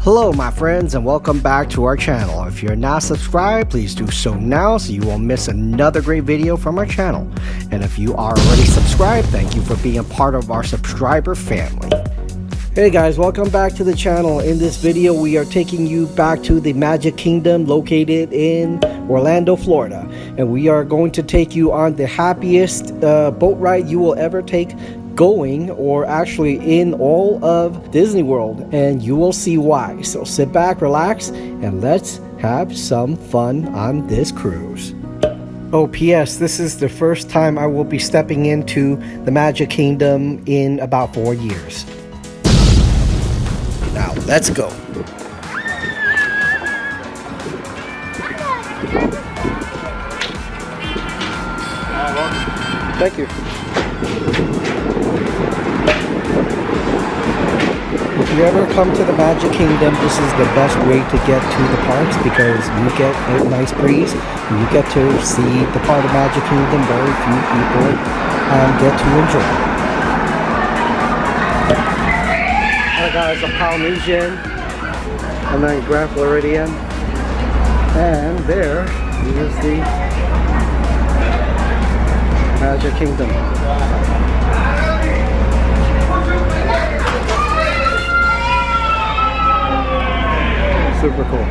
Hello my friends, and welcome back to our channel. If you're not subscribed, please do so now so you won't miss another great video from our channel. And if you are already subscribed, thank you for being a part of our subscriber family. Hey guys, welcome back to the channel. In this video we are taking you back to the Magic Kingdom located in Orlando, Florida. And we are going to take you on the happiest boat ride you will ever take, going or actually in all of Disney World, and you will see why. So sit back, relax, and let's have some fun on this cruise. Oh, P.S. This is the first time I will be stepping into the Magic Kingdom in about 4 years. Now, let's go. Thank you. If you ever come to the Magic Kingdom, this is the best way to get to the parks because you get a nice breeze. You get to see the part of Magic Kingdom very few people get to enjoy. Hi guys, I'm Polynesian, and then Grand Floridian, and there is the Magic Kingdom. Super cool.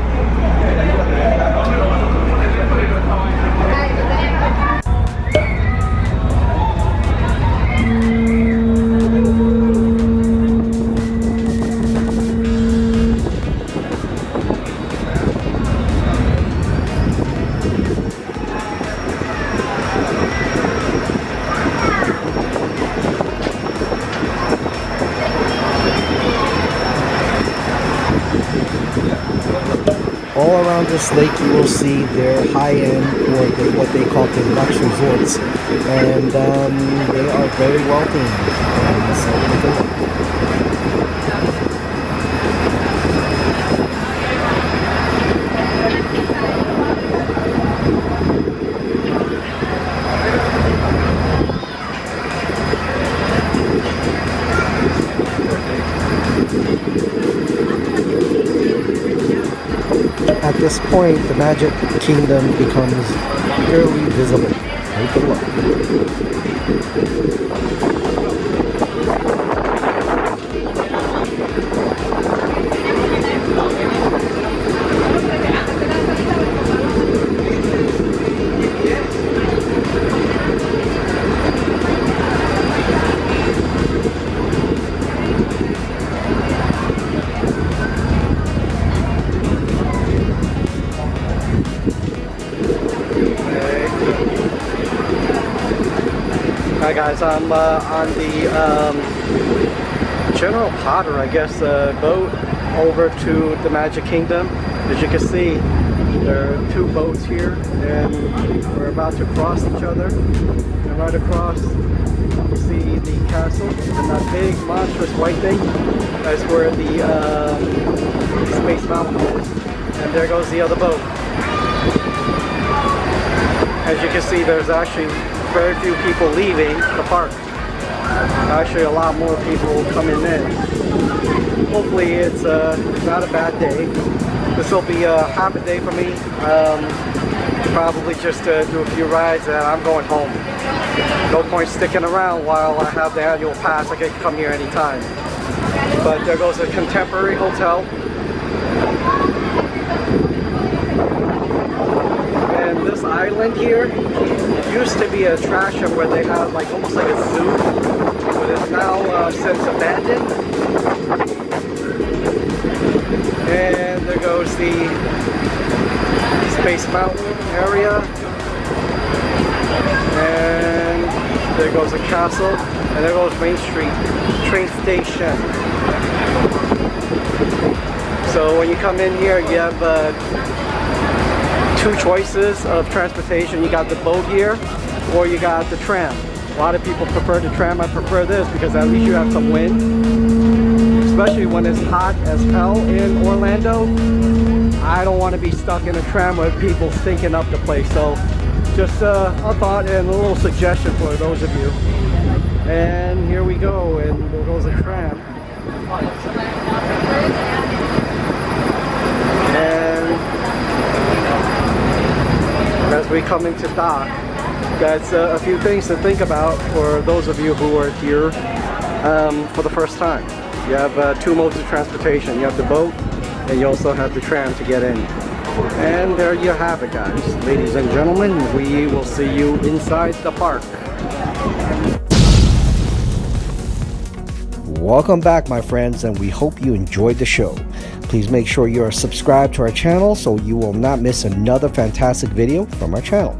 All around this lake you will see their high-end, or what they call deluxe resorts, and they are very well themed. So take a look. At this point, the Magic Kingdom becomes clearly visible. Take a look. Hi guys, I'm on the General Potter, I guess, boat over to the Magic Kingdom. As you can see, there are two boats here, and we're about to cross each other. And right across, you see the castle, and that big monstrous white thing. That's where the Space Mountain is. And there goes the other boat. As you can see, there's actually very few people leaving the park. Actually, a lot more people coming in. Hopefully, it's not a bad day. This will be half a day for me. Probably just do a few rides, and I'm going home. No point sticking around while I have the annual pass. I can come here anytime. But there goes a Contemporary Hotel. And this island here used to be a attraction where they had like almost like a zoo, but it's now since abandoned. And there goes the Space Mountain area, and there goes the castle, and there goes Main Street train station. So when you come in here, you have two choices of transportation. You got the boat here, or you got the tram. A lot of people prefer the tram. I prefer this because at least you have some wind, especially when it's hot as hell in Orlando. I don't want to be stuck in a tram with people stinking up the place. So just a thought and a little suggestion for those of you. And here we go, and there goes a tram. coming to dock. That's a few things to think about for those of you who are here for the first time. You have two modes of transportation. You have the boat and you also have the tram to get in. And there you have it, guys. Ladies and gentlemen, we will see you inside the park. Welcome back, my friends, and we hope you enjoyed the show. Please make sure you are subscribed to our channel so you will not miss another fantastic video from our channel.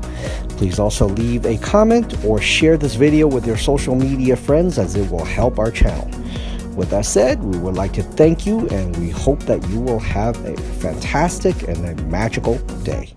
Please also leave a comment or share this video with your social media friends, as it will help our channel. With that said, we would like to thank you, and we hope that you will have a fantastic and a magical day.